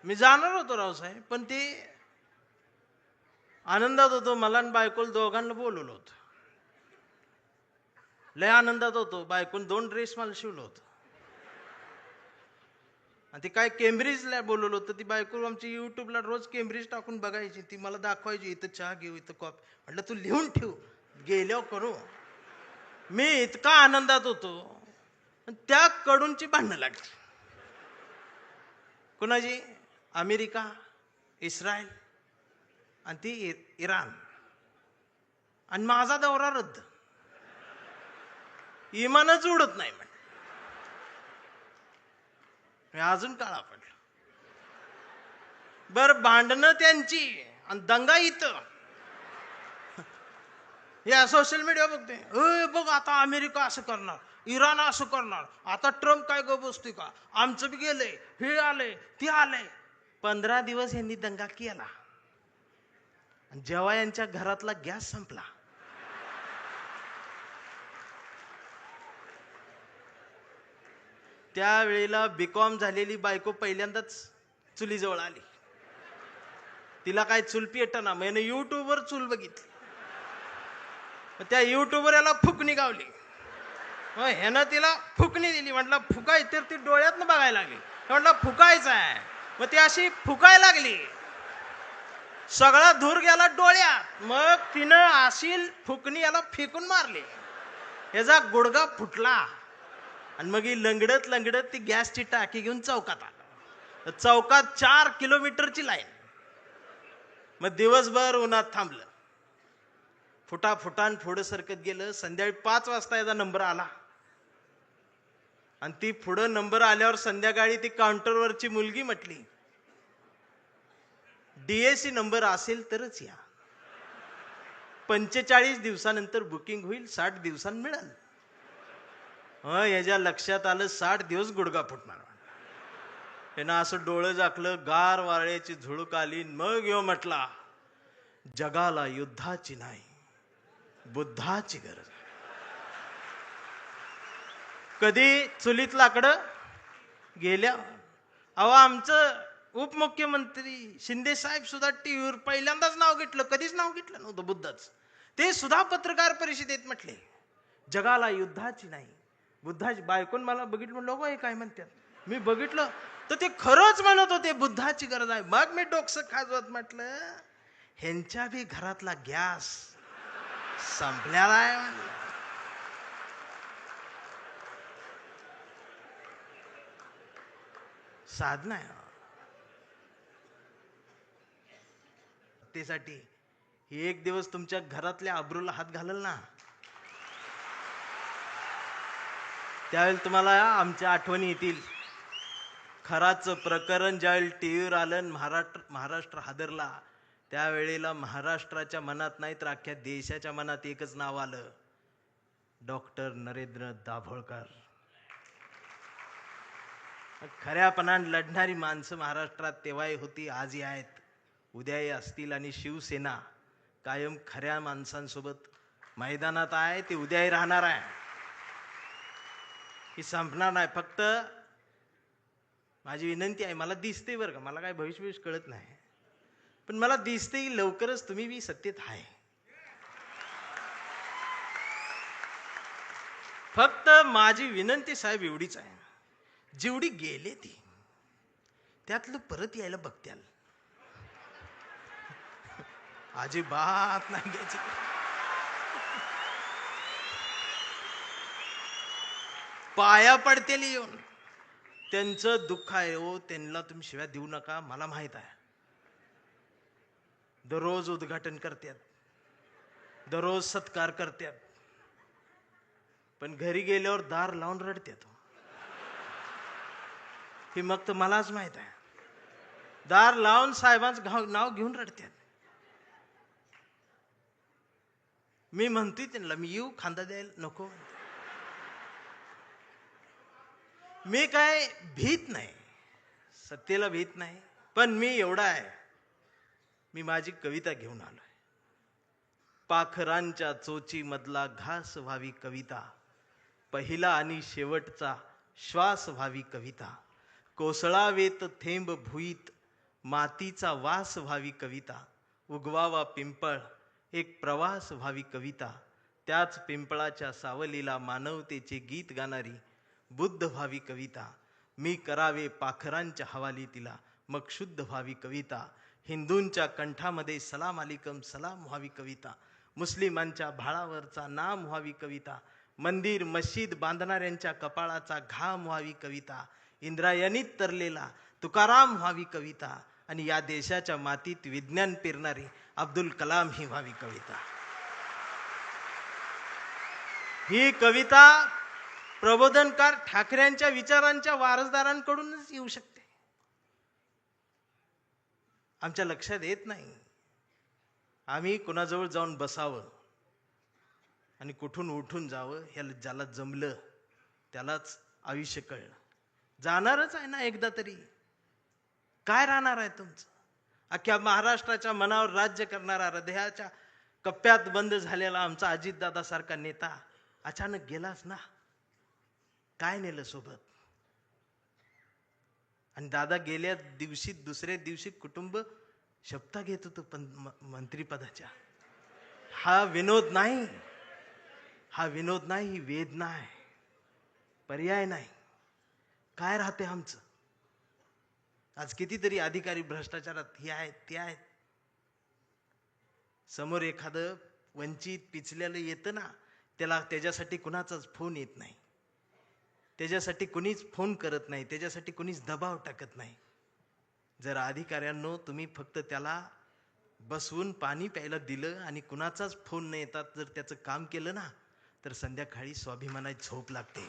मी जाणार होतो रावसाहेब, पण ते आनंदात होतो. मला आणि बायकोला दोघांना बोलवलं होतं. लय आनंदात होतो. बायकोन 2 ड्रेस मला शिवलं होतं. आणि ते काय केम्ब्रिजला बोलवलं होतं. ती बायको आमची युट्यूबला रोज केम्ब्रिज टाकून बघायची. ती मला दाखवायची, इथं चहा घेऊ, इथं कॉफी. म्हटलं तू लिहून ठेव, गेल्यावर करू. मी इतका आनंदात होतो, त्या कडूनची भांडणं लागली. कुणाची? अमेरिका, इस्रायल आणि ती इराण. आणि माझा दौरा रद्द. इमानच उडत नाही म्हणे. मी अजून काळा पडलो. बर, भांडणं त्यांची आणि दंगा इथं. या सोशल मीडिया बघते, बघ आता अमेरिका असं करणार, इराण असं करणार, आता ट्रम्प काय गप बसतोय का, आमचं बी गेलंय, हे आलंय ते आलंय. 15 दिवस यांनी दंगा केला. जेव्हा यांच्या घरातला गॅस संपला, त्यावेळेला बीकॉम झालेली बायको पहिल्यांदाच चुलीजवळ आली. तिला काय चूल पेटना. मैंने युट्यूबवर चूल बघितली. त्या युट्यूबवर याला फुकणी गावली. ह्यानं तिला फुकणी दिली. म्हटलं फुकाय, तर ती डोळ्यातनं बघायला लागली. म्हटलं फुकायचं आहे. मग ती अशी फुकायला लागली. सगळा धूर गेला डोळ्यात. मग तिनं अशी फुकणी याला फेकून मारली. याचा गुडगा फुटला. आणि मग ही लंगडत लंगडत ती गॅसची टाकी घेऊन चौकात आला. चौकात 4 किलोमीटरची लाईन. मग दिवसभर उन्हात थांबलं. फुटाफुटान पुढं सरकत गेलं. संध्याकाळी 5 वाजता याचा नंबर आला. आणि ती पुढं नंबर आल्यावर संध्याकाळी ती काउंटरवरची मुलगी म्हटली, डीएसी नंबर असेल तरच या. 45 दिवसानंतर बुकिंग होईल, 60 दिवसांनी मिळेल. याच्या लक्षात आलं 60 दिवस गुडगा फुटणार. त्यानं असं डोळं झाकलं, गार वाऱ्याची झुळूक आली. मग यो म्हटला, जगाला युद्धाची नाही, बुद्धाची गरज. कधी चुलीत लाकडं गेल्या. अहो, आमचं उपमुख्यमंत्री शिंदे साहेब सुद्धा टीव्हीवर पहिल्यांदाच नाव घेतलं. कधीच नाव घेतलं नव्हतं बुद्धाचं. ते सुद्धा पत्रकार परिषदेत म्हटले, जगाला युद्धाची नाही, बुद्धाची. बायकोन मला बघितलं, म्हणलं हे काय म्हणतात. मी बघितलं तर ते खरंच म्हणत होते, बुद्धाची गरज आहे. मग मी डोकसं खाजवत म्हटलं, ह्यांच्या बी घरातला गॅस संपलेला आहे म्हणलं. साधना आहे त्यासाठी. ही एक दिवस तुमच्या घरातल्या अब्रूला हात घालल ना, त्यावेळेला तुम्हाला आमच्या आठवणी येतील. खराचं प्रकरण ज्यावेळी टीव्हीवर आलं, महाराष्ट्र हादरला, त्यावेळेला महाराष्ट्राच्या मनात नाही तर अख्ख्या देशाच्या मनात एकच नाव आलं, डॉक्टर नरेंद्र दाभोळकर. खऱ्यापणाने लढणारी माणसं महाराष्ट्रात तेव्हाही होती, आजही आहेत, उद्याही असतील. आणि शिवसेना कायम खऱ्या माणसांसोबत मैदानात आहे. ती उद्याही राहणार आहे. ही संपणार नाही. फक्त माझी विनंती आहे, मला दिसते बरं का, मला काय भविष्य कळत नाही, पण मला दिसते की लवकरच तुम्ही बी सत्तेत आहे. फक्त माझी विनंती साहेब एवढीच आहे, जेवढी गेले ती त्यातलं परत यायला बघत्याल. अजिबात नाही घ्यायची. पाया पडतेली येऊन. त्यांचं दुःख आहे हो, त्यांना तुम्ही शिव्या देऊ नका. मला माहित आहे, दररोज उद्घाटन करतात, दररोज सत्कार करतात, पण घरी गेल्यावर दार लावून रडतात. हे मग तर मलाच माहित आहे. दार लावून साहेबांचं नाव घेऊन रडतात. मी म्हणतोय त्यांना, मी येऊ खांदा द्यायला नको. मी काय भीत नाही, सत्तेला भीत नाही, पण मी एवढा आहे, मी माझी कविता घेऊन आलोय. पाखरांच्या चोची मधला घास व्हावी कविता, पहिला आणि शेवटचा श्वास व्हावी कविता, कोसळावेत थेंब भुईत मातीचा वास व्हावी कविता, उगवावा पिंपळ एक प्रवास व्हावी कविता, त्याच पिंपळाच्या सावलीला मानवतेचे गीत गाणारी बुद्ध व्हावी कविता, मी करावे पाखरांच्या हवाली तिला मग शुद्ध व्हावी कविता, हिंदूंच्या कंठामध्ये सलाम अलिकम सलाम व्हावी कविता, मुस्लिमांच्या भाळावरचा नाम व्हावी कविता, मंदिर मशीद बांधणाऱ्यांच्या कपाळाचा घाम व्हावी कविता, इंद्रायणीत तरलेला तुकाराम व्हावी कविता, आणि या देशाच्या मातीत विज्ञान पेरणारी अब्दुल कलाम ही व्हावी कविता. ही कविता प्रबोधनकार ठाकरेंच्या विचारांच्या वारसदारांकडूनच येऊ शकते. आमच्या लक्षात येत नाही. आम्ही कुणाजवळ जाऊन बसावं आणि कुठून उठून जावं, ह्याला ज्याला जमलं त्यालाच आयुष्य कळलं. जाणारच आहे ना एकदा तरी. काय राहणार आहे तुमचं? अख्ख्या महाराष्ट्राच्या मनावर राज्य करणारा, हृदयाच्या कप्प्यात बंद झालेला आमचा अजितदादा सारखा नेता अचानक गेलाच ना. काय नेलं सोबत? आणि दादा गेल्या दिवशी दुसऱ्या दिवशी कुटुंब शपथा घेत होतं पण मंत्रीपदाच्या. हा विनोद नाही, हा विनोद नाही, ही वेदना आहे, पर्याय नाही. काय राहते आमचं? आज कितीतरी अधिकारी भ्रष्टाचारात हे आहेत ते आहेत. समोर एखादं वंचित पिचलेलं येतं ना, त्याच्यासाठी कुणाचाच फोन येत नाही, त्याच्यासाठी कुणीच फोन करत नाही, त्याच्यासाठी कुणीच दबाव टाकत नाही. जर अधिकाऱ्यांनो तुम्ही फक्त त्याला बसवून पाणी प्यायला दिलं आणि कुणाचाच फोन न येतात जर त्याचं काम केलं ना, तर संध्याकाळी स्वाभिमानाची झोप लागते.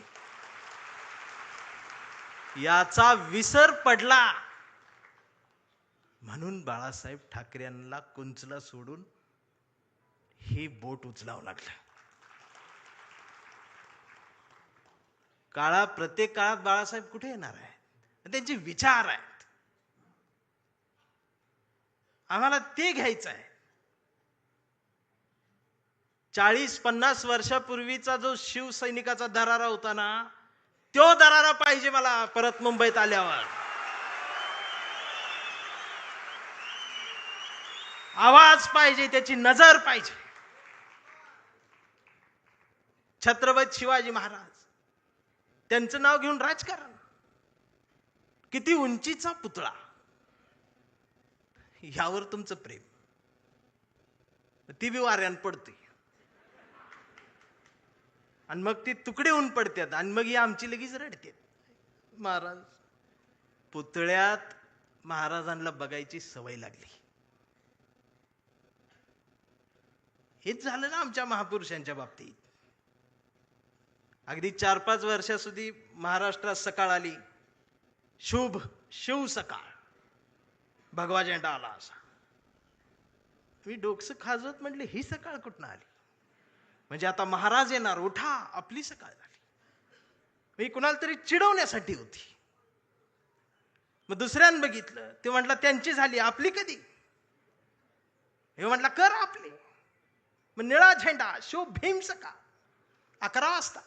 याचा विसर पडला म्हणून बाळासाहेब ठाकरे यांना कुंचला सोडून हे बोट उचलावं लागलं. प्रत्येक काळात बाळासाहेब कुठे येणार आहेत? त्यांचे विचार आहेत, आम्हाला ते घ्यायचं आहे. 40-50 वर्षापूर्वीचा जो शिवसैनिकाचा दरारा होता ना, तो दरारा पाहिजे मला परत मुंबईत आल्यावर. आवाज पाहिजे, त्याची नजर पाहिजे. छत्रपती शिवाजी महाराज, त्यांचं नाव घेऊन राजकारण. किती उंचीचा पुतळा, यावर तुमचं प्रेम. ती बी वाऱ्यान पडते आणि मग ती तुकडे होऊन पडतात आणि मग ही आमची लगेच रडते. महाराज, पुतळ्यात महाराजांना बघायची सवय लागली. हेच झालं ना आमच्या महापुरुषांच्या बाबतीत. अगदी 4-5 वर्षाસુધી महाराष्ट्रात सकाळ आली, शुभ शिव सकाळ, भगवा झेंडा आला असा. मी डोकसं खाजवत म्हटले, ही सकाळ कुठं आली? म्हणजे आता महाराज येणार, उठा, आपली सकाळ झाली. मी कुणाला तरी चिडवण्यासाठी होती. मग दुसऱ्यानं बघितलं, ते म्हटलं त्यांची झाली, आपली कधी? हे म्हटलं कर आपली. मग निळा झेंडा, शिव भीम सकाळ, 11 वाजता.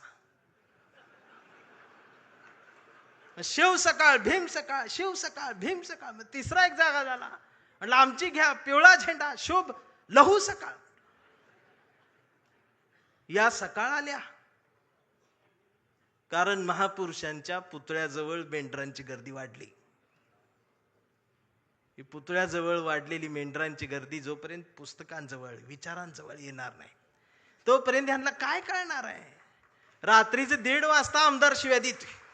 शिव सकाळ, भीम सकाळ, शिव सकाळ, भीम सकाळ. मग तिसरा एक जागा झाला, म्हटलं आमची घ्या, पिवळा झेंडा, शुभ लहू सकाळ. या सकाळ आल्या कारण महापुरुषांच्या पुतळ्याजवळ मेंढरांची गर्दी वाढली. ही पुतळ्याजवळ वाढलेली मेंढरांची गर्दी जोपर्यंत पुस्तकांजवळ, विचारांजवळ येणार नाही, तोपर्यंत ह्यांना काय कळणार आहे? रात्रीचे 1:30 वाजता आमदार शिव्या देते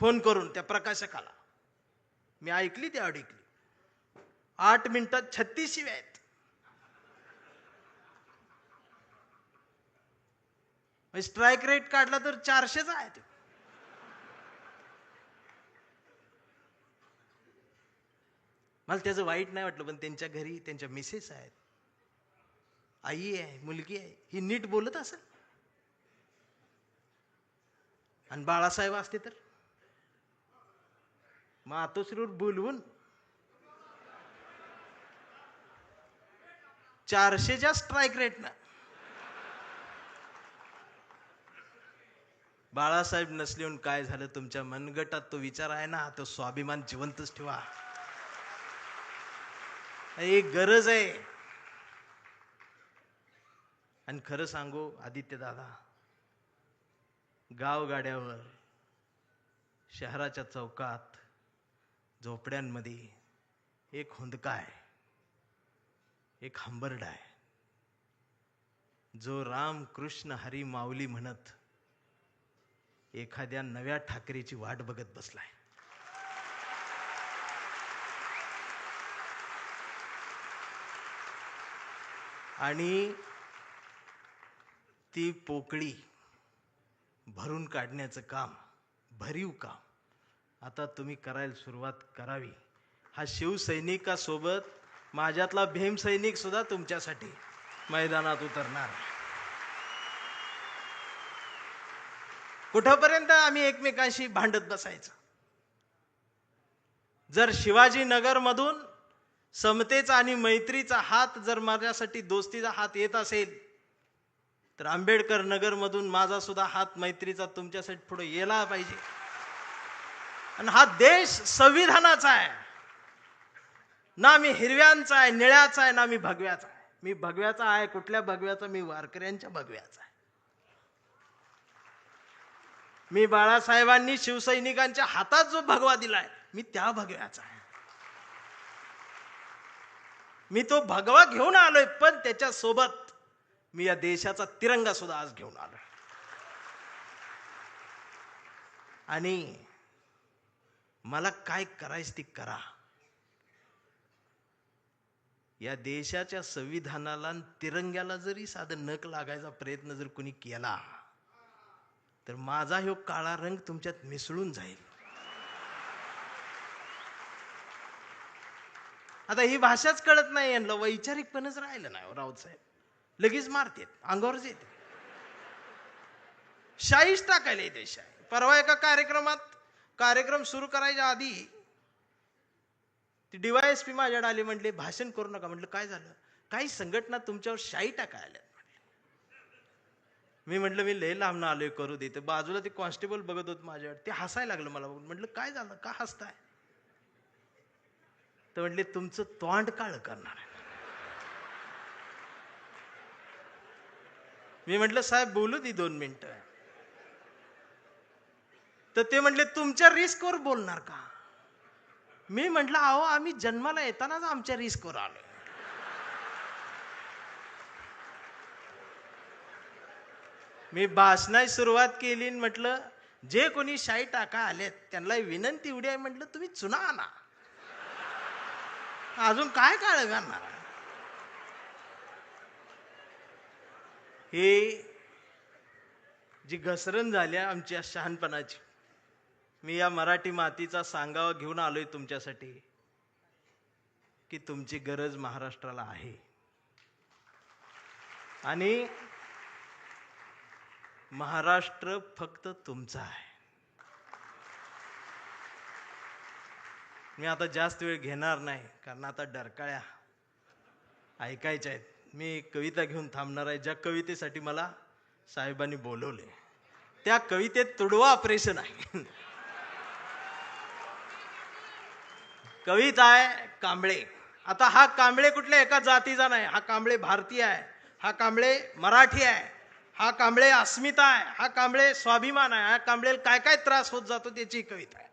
फोन करून त्या प्रकाशकाला. मी ऐकली ती ऐकली. 8 मिनिटात 36 शिव्या आहेत. स्ट्राईक रेट काढला तर 400च आहे. मला त्याचं वाईट नाही वाटलं, पण त्यांच्या घरी त्यांच्या मिसेस आहेत, आई आहे, मुलगी आहे, ही नीट बोलत असेल. आणि बाळासाहेब असते तर मातोश्रीवर बोलवून 400च्या स्ट्राईक रेट ना. बाळासाहेब नसले काय झालं? तुमच्या मनगटात तो विचार आहे ना, तो स्वाभिमान जिवंतच ठेवा. एक गरज आहे. आणि खरं सांगू आदित्य दादा, गावगाड्यावर, शहराच्या चौकात, झोपड्यांमध्ये एक हुंदका आहे, एक हंबरडा आहे, जो राम कृष्ण हरी माऊली म्हणत एखाद्या नव्या ठाकरेची वाट बघत बसलाय. आणि ती पोकळी भरून काढण्याचं काम, भरीव काम आता तुम्ही करायला सुरुवात करावी. हा शिवसैनिकासोबत माझ्यातला भीमसैनिक सुद्धा तुमच्यासाठी मैदानात उतरणार. कुठपर्यंत आम्ही एकमेकांशी भांडत बसायचं? जर शिवाजीनगर मधून समतेचा आणि मैत्रीचा हात, जर माझ्यासाठी दोस्तीचा हात येत असेल, तर आंबेडकर नगर मधून माझा सुद्धा हात मैत्रीचा तुमच्यासाठी पुढे यायला पाहिजे. आणि हा देश संविधानाचा आहे ना, मी हिरव्यांचा आहे, निळ्याचा आहे, ना मी भगव्याचा आहे. मी भगव्याचा आहे. कुठल्या भगव्याचा? मी वारकऱ्यांच्या भगव्याचा आहे. मी बाळासाहेबांनी शिवसैनिकांच्या हातात जो भगवा दिलाय, मी त्या भगव्याचा आहे. मी तो भगवा घेऊन आलोय, पण त्याच्या सोबत मी या देशाचा तिरंगा सुद्धा आज घेऊन आलोय. आणि मला काय करायचं ती करा. या देशाच्या संविधानाला आणि तिरंग्याला जरी साधं नख लागायचा प्रयत्न जर कोणी केला, तर माझा ह्यो काळा रंग तुमच्यात मिसळून जाईल. आता ही भाषाच कळत नाही यांना, वैचारिकपणच राहिलं नाही. राऊत साहेब लगेच मारतेत, अंगावरच येते, शाईच टाकायला येते शाई. परवा एका कार्यक्रम सुरू करायच्या आधी ती DYSP माझ्याकडे आली, म्हटले भाषण करू नका. म्हटलं काय झालं? काही संघटना तुमच्यावर शाई टाकायला. मी म्हटलं मी लय लांब आलोय, करू देते. बाजूला ते कॉन्स्टेबल बघत होत माझ्यावर, ते हसायला लागलं मला बघून. म्हटलं काय झालं, का हसताय? तर म्हटले तुमचं तोंड काळ करणार आहे. मी म्हटलं साहेब बोलू दे 2 मिनिटं. तर ते म्हटले तुमच्या रिस्कवर बोलणार का? मी म्हटलं अहो आम्ही जन्माला येतानाच आमच्या रिस्कवर आलोय. मी भाषणाची सुरुवात केली, म्हटलं जे कोणी शाई टाका आलेत त्यांना विनंती एवढी आहे, म्हटलं तुम्ही चुना आणा, अजून काय काळ करणार. हे जी घसरण झाल्या आमच्या शहाणपणाची, मी या मराठी मातीचा सांगावा घेऊन आलोय तुमच्यासाठी की तुमची गरज महाराष्ट्राला आहे. आणि महाराष्ट्र फक्त तुमचा आहे. मी आता जास्त वेळ घेणार नाही, कारण आता डरकाळ्या ऐकायच्या आहेत. मी एक कविता घेऊन थांबणार आहे, ज्या कवितेसाठी मला साहेबांनी बोलवले. त्या कवितेत तुडवा ऑपरेशन आहे. कविता आहे कांबळे. आता हा कांबळे कुठल्या एका जातीचा नाही, हा कांबळे भारतीय आहे, हा कांबळे मराठी आहे, हा कांबळे अस्मिता आहे, हा कांबळे स्वाभिमान आहे, हा कांबळे काय काय त्रास होत जातो त्याची कविता आहे.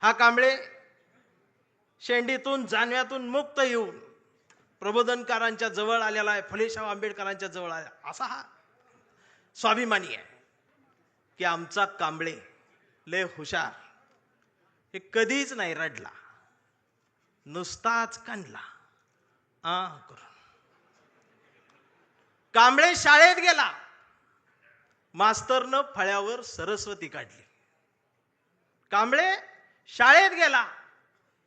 हा कांबळे शेंडीतून जानव्यातून मुक्त येऊन प्रबोधनकारांच्या जवळ आलेला आहे, फुलेशाह आंबेडकरांच्या जवळ आला, असा हा स्वाभिमानी आहे की आमचा कांबळे लय हुशार. हे कधीच नाही रडला, नुसताच कांडला करून. कांबळे शाळेत गेला, मास्तरनं फळ्यावर सरस्वती काढली. कांबळे शाळेत गेला,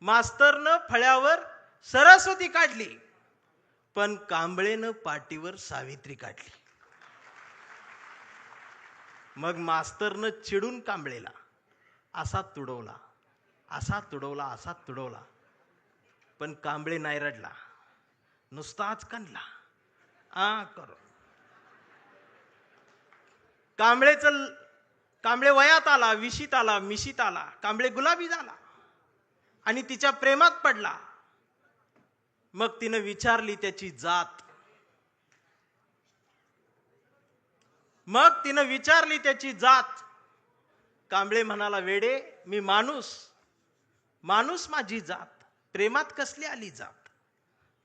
मास्तरनं फळ्यावर सरस्वती काढली, पण कांबळेनं पाटीवर सावित्री काढली. मग मास्तरनं चिडून कांबळेला असा तुडवला, असा तुडवला, असा तुडवला, पण कांबळे नाही रडला, नुसताच कांडला करून. कांबळे वयात आला, विशीत आला, मिशीत आला, कांबळे गुलाबी झाला आणि तिच्या प्रेमात पडला. मग तिनं विचारली त्याची जात. मग तिनं विचारली त्याची जात. कांबळे म्हणाला, वेडे मी माणूस, माणूस माझी जात, प्रेमात कसली आली जात.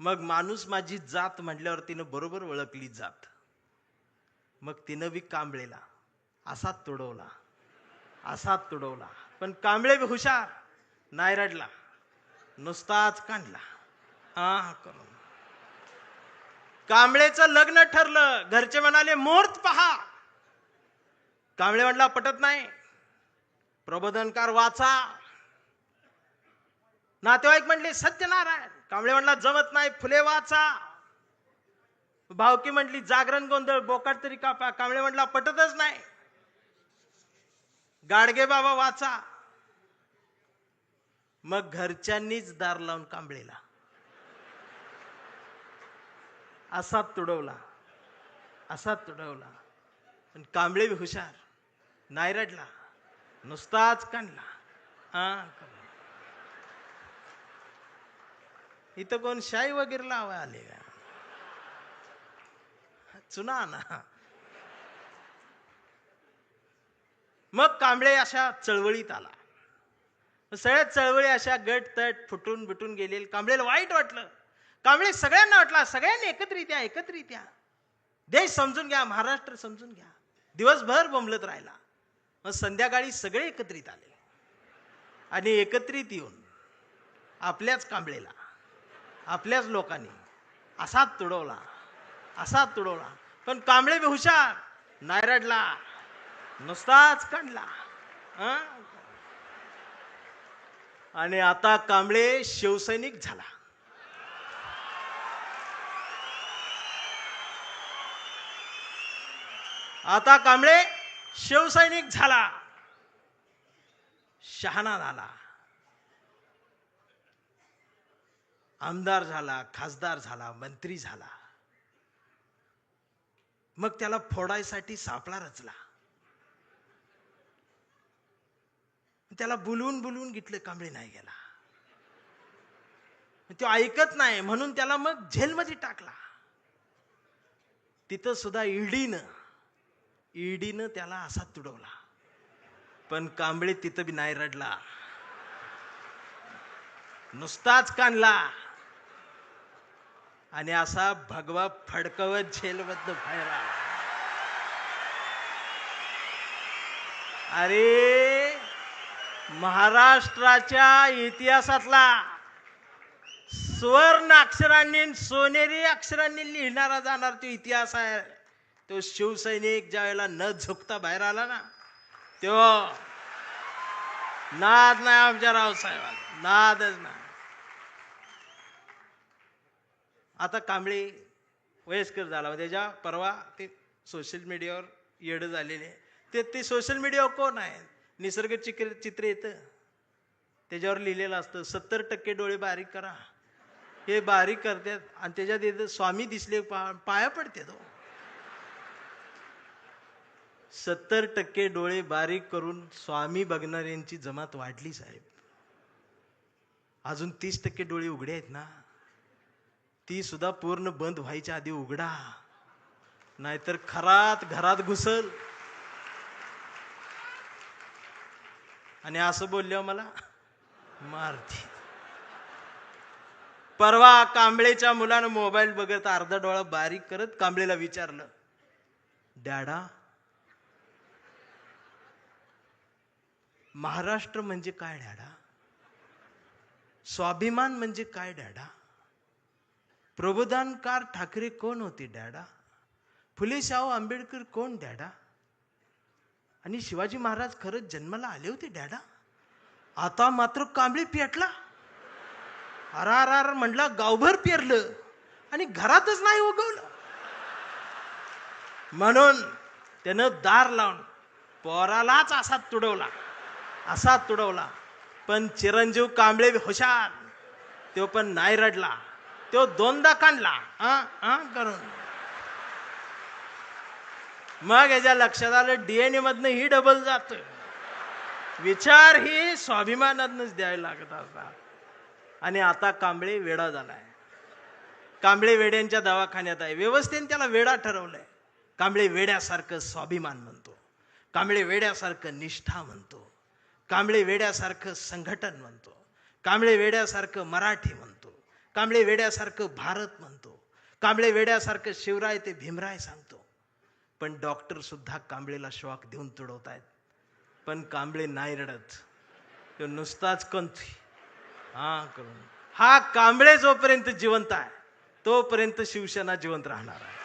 मग माणूस माझी जात म्हटल्यावर तिनं बरोबर ओळखली जात. मग तिनं बी कांबळेला असाच तुडवला, असाच तुडवला. पण कांबळे बी हुशार, नाही रडला, नुसताच काढला हा करून. कांबळेचं लग्न ठरलं. घरचे म्हणाले मुहूर्त पहा. कांबळे म्हटला पटत नाही, प्रबोधनकार वाचा. नातेवाईक म्हणले सत्यनारायण. कांबळे म्हटला जमत नाही, फुले वाचा. भावकी म्हटली जागरण गोंधळ, बोकाट तरी कापा. कांबळे म्हटला पटतच नाही, गाडगे बाबा वाचा. मग घरच्यांनीच दार लावून कांबळेला असाच तुडवला, असाच तुडवला. पण कांबळे बी हुशार, नाही रडला, नुसताच काढला हा. इथं कोण शाई वगैरे लावा आले का? चुना ना. मग कांबळे अशा चळवळीत आला. सगळ्या चळवळी अशा गट तट फुटून बिटून गेले. कांबळेला वाईट वाटलं. कांबळे सगळ्यांना वाटला, सगळ्यांनी एकत्रित या, एकत्रित या, देश समजून घ्या, महाराष्ट्र समजून घ्या. दिवसभर बोंबलत राहिला. मग संध्याकाळी सगळे एकत्रित आले आणि एकत्रित येऊन आपल्याच कांबळेला, आपल्याच लोकांनी असाच तुडवला, असाच तुडवला. पण कांबळे बी हुशार, नाही रडला, नुसताच काढला. आणि आता कांबळे शिवसैनिक झाला. आता कांबळे शिवसैनिक झाला, शहाणा झाला, आमदार झाला, खासदार झाला, मंत्री झाला. मग त्याला फोडायसाठी सापळा रचला. त्याला बुलवून बुलवून घेतलं, कांबळे नाही गेला. तो ऐकत नाही म्हणून त्याला मग जेलमध्ये टाकला. तिथं सुद्धा ईडीनं त्याला असा तुडवला. पण कांबळे तिथं बी नाही रडला, नुसताच काढला आणि असा भगवा फडकवत जेलमधनं बाहेर आला. अरे महाराष्ट्राच्या इतिहासातला सुवर्ण अक्षरांनी, सोनेरी अक्षरांनी लिहिणारा जाणार तो इतिहास आहे. तो शिवसैनिक ज्या वेळेला न झुकता बाहेर आला ना, तो नाद नाही आमच्या रावसाहेबांना, नादच नाही. आता कांबळे वयस्कर झाला. त्याच्या परवा ते सोशल मीडियावर येड झालेले. ते सोशल मीडियावर कोण आहे, निसर्ग चित्र येतं, त्याच्यावर लिहिलेलं असतं 70% डोळे बारीक करा. हे बारीक करतात आणि त्याच्यात येतं स्वामी दिसले पाया पडते. तो 70% डोळे बारीक करून स्वामी बघणाऱ्यांची जमात वाढली साहेब. अजून 30% डोळे उघडे आहेत ना, ती सुद्धा पूर्ण बंद व्हायच्या आधी उघडा, नाहीतर खरात घरात घुसल. आणि असं बोलल्यावर मला मारते. परवा कांबळेच्या मुलानं मोबाईल बघत अर्धा डोळा बारीक करत कांबळेला विचारलं, डॅडा महाराष्ट्र म्हणजे काय डॅडा? स्वाभिमान म्हणजे काय डॅडा? प्रबोधनकार ठाकरे कोण होते डॅडा? फुले शाहू आंबेडकर कोण डॅडा? आणि शिवाजी महाराज खरंच जन्माला आले होते डॅडा? आता मात्र कांबळे पेटला. अरार म्हणला, गावभर पेरलं आणि घरातच नाही उगवलं. म्हणून त्यानं दार लावून पोरालाच असाच तुडवला, असाच तुडवला. पण चिरंजीव कांबळे हुशार, तो पण नाही रडला, तो दोनदा काढला करून. मग याच्या लक्षात आलं डीएनए मधनं ही डबल जात. विचार ही स्वाभिमानातनच द्यायला लागत असतात. आणि आता कांबळे वेडा झालाय. कांबळे वेड्यांच्या दवाखान्यात आहे. व्यवस्थेने त्याला वेडा ठरवलंय. कांबळे वेड्यासारखं स्वाभिमान म्हणतो, कांबळे वेड्यासारखं निष्ठा म्हणतो, कांबळे वेड्यासारखं संघटन म्हणतो, कांबळे वेड्यासारखं मराठी म्हणतो, कांबळे वेड्यासारखं भारत म्हणतो, कांबळे वेड्यासारखं शिवराय ते भीमराय सांगतो. पण डॉक्टर सुद्धा कांबळेला श्वाक देऊन तुडवतायत. पण कांबळे नाही रडत, तो नुसताच कंथी करून. हा कांबळे जोपर्यंत जिवंत आहे तोपर्यंत शिवसेना जिवंत राहणार आहे.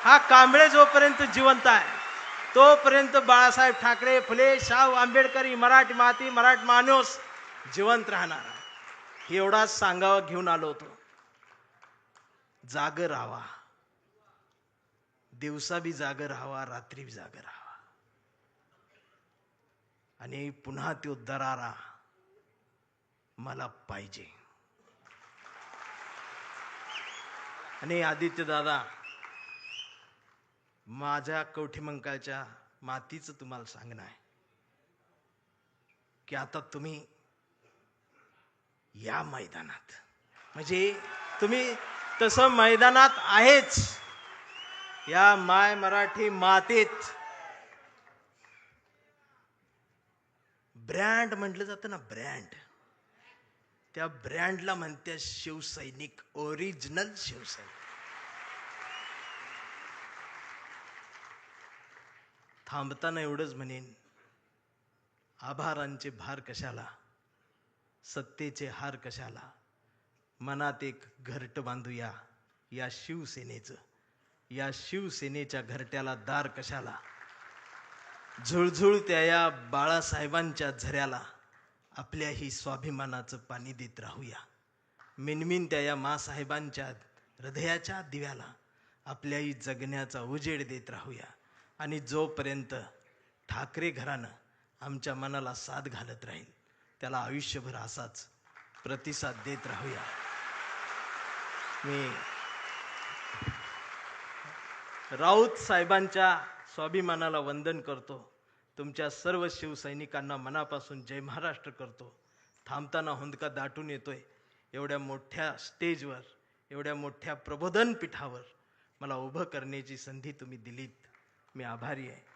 हा कांबळे जोपर्यंत जिवंत आहे तोपर्यंत बाळासाहेब ठाकरे, फुले, शाहू आंबेडकरी, मराठी माती, मराठी माणूस जिवंत राहणार आहे. एवढाच सांगावा घेऊन आलो होतो. जागर राहावा, दिवसा बी जागर राहावा, रात्री बी जागर राहावा. आणि पुन्हा तो दरारा मला पाहिजे. आणि आदित्य दादा, माझ्या कवठीमंकाळच्या मातीचं तुम्हाला सांगणं आहे की आता तुम्ही या मैदानात, म्हणजे तुम्ही तसं मैदानात आहेच, या माय मराठी मातीत ब्रँड म्हटलं जातं ना, ब्रँड, त्या ब्रँडला म्हणते शिवसैनिक, ओरिजिनल शिवसैनिक. थांबताना एवढंच म्हणेन, आभारांचे भार कशाला, सत्तेचे हार कशाला, मनात एक घरट बांधूया या शिवसेनेचं, या शिवसेनेच्या घरट्याला दार कशाला, झुळझुळत्या या बाळासाहेबांच्या झऱ्याला आपल्याही स्वाभिमानाचं पाणी देत राहूया. मिनमिनत्या या मासाहेबांच्या हृदयाच्या दिव्याला आपल्याही जगण्याचा उजेड देत राहूया. आणि जोपर्यंत ठाकरे घराणं आमच्या मनाला साथ घालत राहील त्याला आयुष्यभर असाच प्रतिसाद देत राहूया. मी राऊत साहेबांच्या स्वाभिमानाला वंदन करतो. तुमच्या सर्व शिवसैनिकांना मनापासून जय महाराष्ट्र करतो. थांबताना हुंदका दाटून येतोय. एवढ्या मोठ्या स्टेजवर, एवढ्या मोठ्या प्रबोधन पीठावर मला उभं करण्याची संधी तुम्ही दिलीत. मी आभारी आहे.